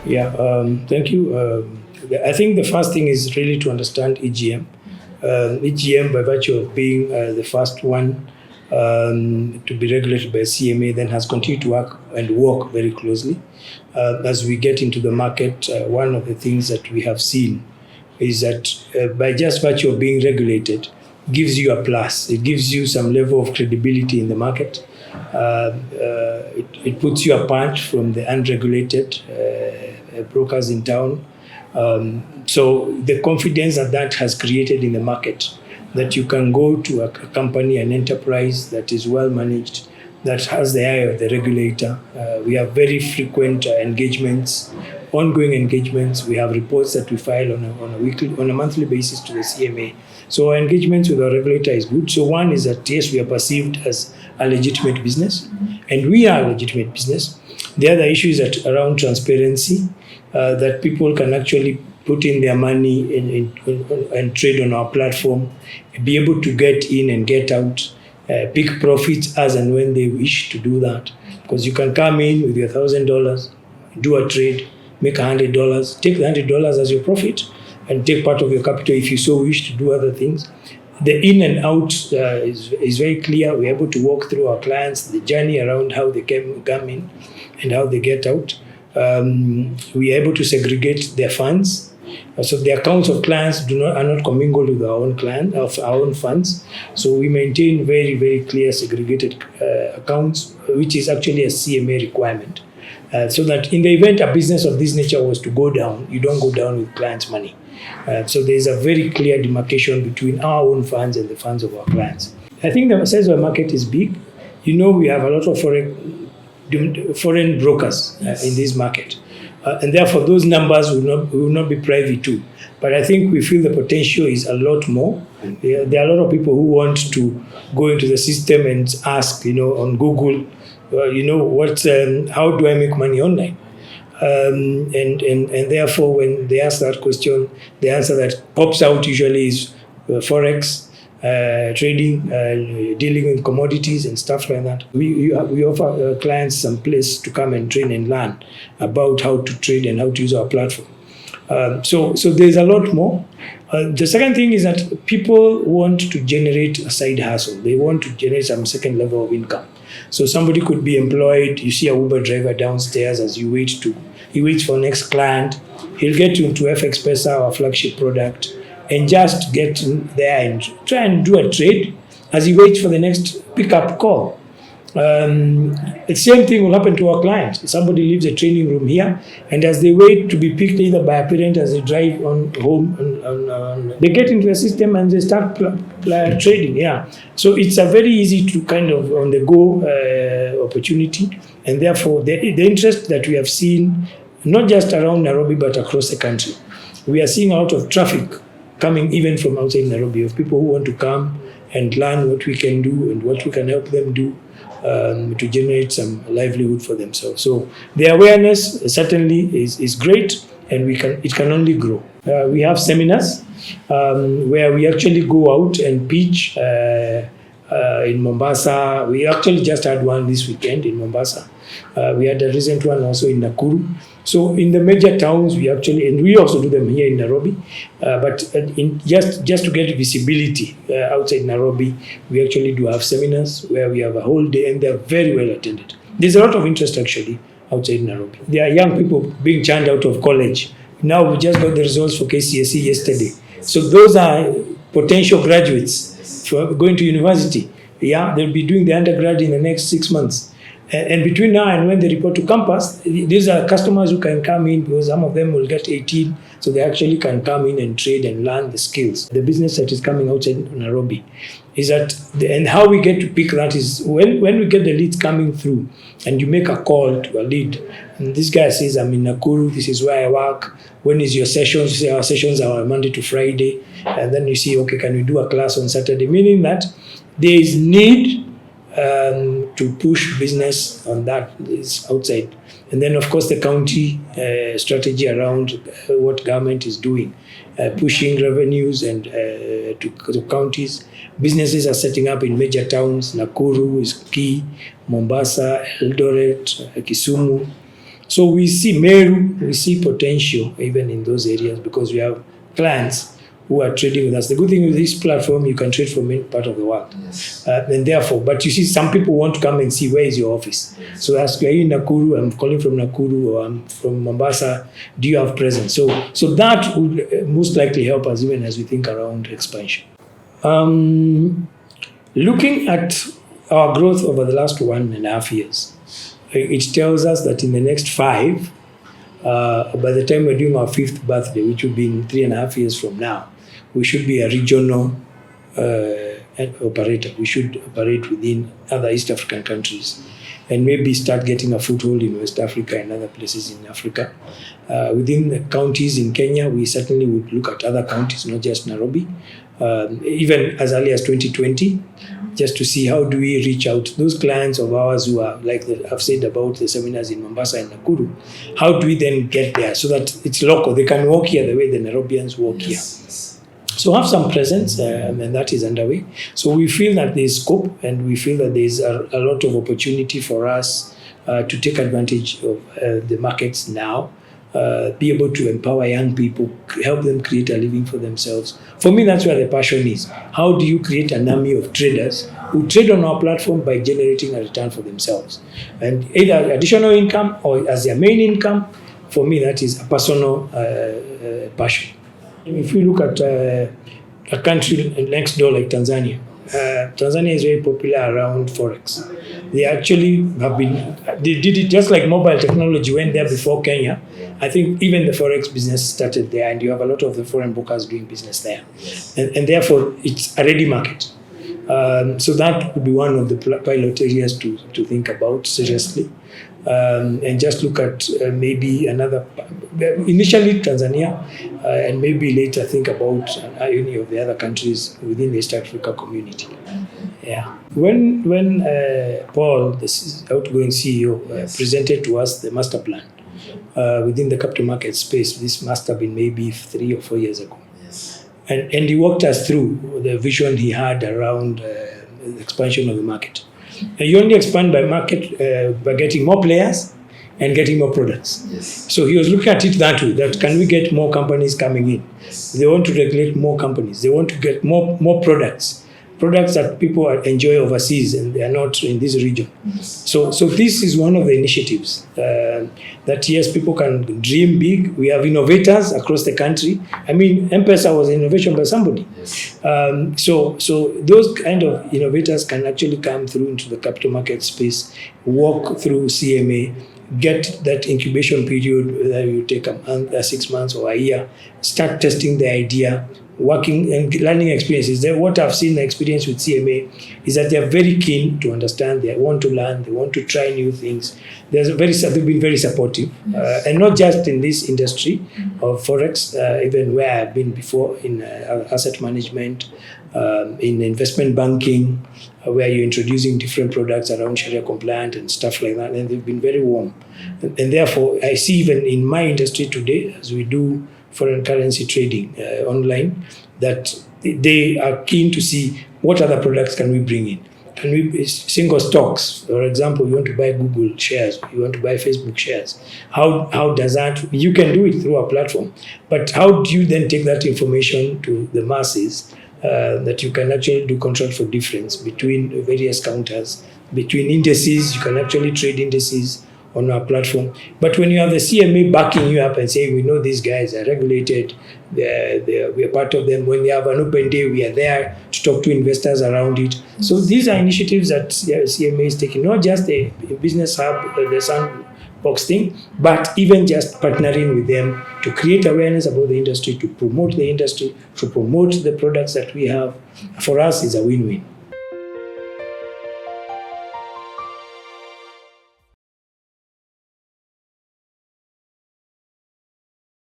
Yeah, thank you. I think the first thing is really to understand EGM. EGM, by virtue of being the first one to be regulated by CMA, then has continued to work very closely. As we get into the market, one of the things that we have seen is that by just virtue of being regulated, gives you a plus. It gives you some level of credibility in the market. It puts you apart from the unregulated brokers in town. So the confidence that has created in the market, that you can go to a company, an enterprise that is well managed, that has the eye of the regulator. We have very frequent engagements, ongoing engagements. We have reports that we file on a monthly basis to the CMA. So our engagement with our regulator is good. So one is that yes, we are perceived as a legitimate business, and we are a legitimate business. The other issue is that around transparency, that people can actually put in their money and trade on our platform, be able to get in and get out, pick profits as and when they wish to do that. Because you can come in with your $1,000, do a trade, make $100, take the $100 as your profit, and take part of your capital if you so wish to do other things. The in and out is very clear. We're able to walk through our clients, the journey around how they come in and how they get out. We are able to segregate their funds. So the accounts of clients are not commingled with our own funds. So we maintain very, very clear segregated accounts, which is actually a CMA requirement. So that in the event a business of this nature was to go down, you don't go down with clients' money. So there's a very clear demarcation between our own funds and the funds of our clients. I think the size of the market is big. We have a lot of foreign brokers in this market. And therefore, those numbers will not be private too. But I think we feel the potential is a lot more. There are a lot of people who want to go into the system and ask, on Google, how do I make money online? And therefore, when they ask that question, the answer that pops out usually is Forex, trading, dealing with commodities and stuff like that. We offer clients some place to come and train and learn about how to trade and how to use our platform. So there's a lot more. The second thing is that people want to generate a side hustle. They want to generate some second level of income. So somebody could be employed. You see a Uber driver downstairs as he waits for next client. He'll get into FX Pesa, our flagship product, and just get there and try and do a trade as he waits for the next pickup call. The same thing will happen to our clients. Somebody leaves a training room here, and as they wait to be picked either by a parent as they drive on home, they get into the system and they start trading. Yeah, so it's a very easy to kind of on the go opportunity, and therefore the interest that we have seen, not just around Nairobi but across the country, we are seeing a lot of traffic coming even from outside Nairobi, of people who want to come and learn what we can do and what we can help them do to generate some livelihood for themselves. So the awareness certainly is great, and it can only grow. We have seminars where we actually go out and pitch in Mombasa. We actually just had one this weekend in Mombasa. We had a recent one also in Nakuru. So in the major towns, we also do them here in Nairobi. But just to get visibility outside Nairobi, we actually do have seminars where we have a whole day, and they're very well attended. There's a lot of interest actually outside Nairobi. There are young people being churned out of college. Now we just got the results for KCSE yesterday. So those are potential graduates for going to university. Yeah, they'll be doing the undergrad in the next 6 months. And between now and when they report to campus, these are customers who can come in, because some of them will get 18, so they actually can come in and trade and learn the skills. The business that is coming outside Nairobi is that, and how we get to pick that is when we get the leads coming through, and you make a call to a lead, and this guy says, I'm in Nakuru, this is where I work, when is your sessions? You say our sessions are Monday to Friday, and then you see, okay, can we do a class on Saturday? Meaning that there is need to push business on that is outside. And then, of course, the county strategy around what government is doing, pushing revenues and to counties. Businesses are setting up in major towns. Nakuru is key, Mombasa, Eldoret, Kisumu. So we see Meru, we see potential even in those areas because we have clients who are trading with us. The good thing with this platform, you can trade from any part of the world. Yes. And therefore, but you see, some people want to come and see where is your office. Yes. So ask, are you in Nakuru? I'm calling from Nakuru, or I'm from Mombasa. Do you have presence? So that would most likely help us even as we think around expansion. Looking at our growth over the last 1.5 years, it tells us that in the next 5, by the time we're doing our 5th birthday, which will be in 3.5 years from now, we should be a regional operator. We should operate within other East African countries and maybe start getting a foothold in West Africa and other places in Africa. Within the counties in Kenya, we certainly would look at other counties, not just Nairobi, even as early as 2020, just to see how do we reach out to those clients of ours who are, like I've said about the seminars in Mombasa and Nakuru, how do we then get there so that it's local? They can walk here the way the Nairobians walk here. So have some presence, and that is underway. So we feel that there's scope, and we feel that there's a lot of opportunity for us to take advantage of the markets now, be able to empower young people, help them create a living for themselves. For me, that's where the passion is. How do you create an army of traders who trade on our platform by generating a return for themselves? And either additional income or as their main income, for me, that is a personal passion. If we look at a country next door like Tanzania, Tanzania is very popular around Forex. They actually they did it just like mobile technology went there before Kenya. I think even the Forex business started there, and you have a lot of the foreign brokers doing business there. And therefore, it's a ready market. So that would be one of the pilot areas to think about seriously. And just look at maybe another, initially Tanzania, and maybe later think about any of the other countries within the East Africa community. Yeah. When Paul, the outgoing CEO, presented to us the master plan within the capital market space, this must have been maybe 3 or 4 years ago. And he walked us through the vision he had around the expansion of the market. And you only expand by market by getting more players and getting more products. So he was looking at it that way, that can we get more companies coming in? They want to regulate more companies. They want to get more products that people enjoy overseas and they are not in this region. So this is one of the initiatives that, yes, people can dream big. We have innovators across the country. I mean, M-Pesa was an innovation by somebody. So those kind of innovators can actually come through into the capital market space, walk through CMA, get that incubation period, whether you take a month, 6 months or a year, start testing the idea, working and learning experiences. What I've seen the experience with CMA is that they're very keen to understand, they want to learn, they want to try new things. They've been very supportive, and not just in this industry of Forex, even where I've been before in asset management, in investment banking, where you're introducing different products around Sharia compliant and stuff like that, and they've been very warm. And therefore, I see even in my industry today, as we do foreign currency trading online, that they are keen to see what other products can we bring in. Can we single stocks? For example, you want to buy Google shares, you want to buy Facebook shares. How does that? You can do it through our platform, but how do you then take that information to the masses that you can actually do contract for difference between various counters, between indices? You can actually trade indices on our platform. But when you have the CMA backing you up and saying, we know these guys are regulated, we are part of them. When they have an open day, we are there to talk to investors around it. So these are initiatives that CMA is taking, not just the business hub, the sandbox thing, but even just partnering with them to create awareness about the industry, to promote the industry, to promote the products that we have. For us, it's a win-win.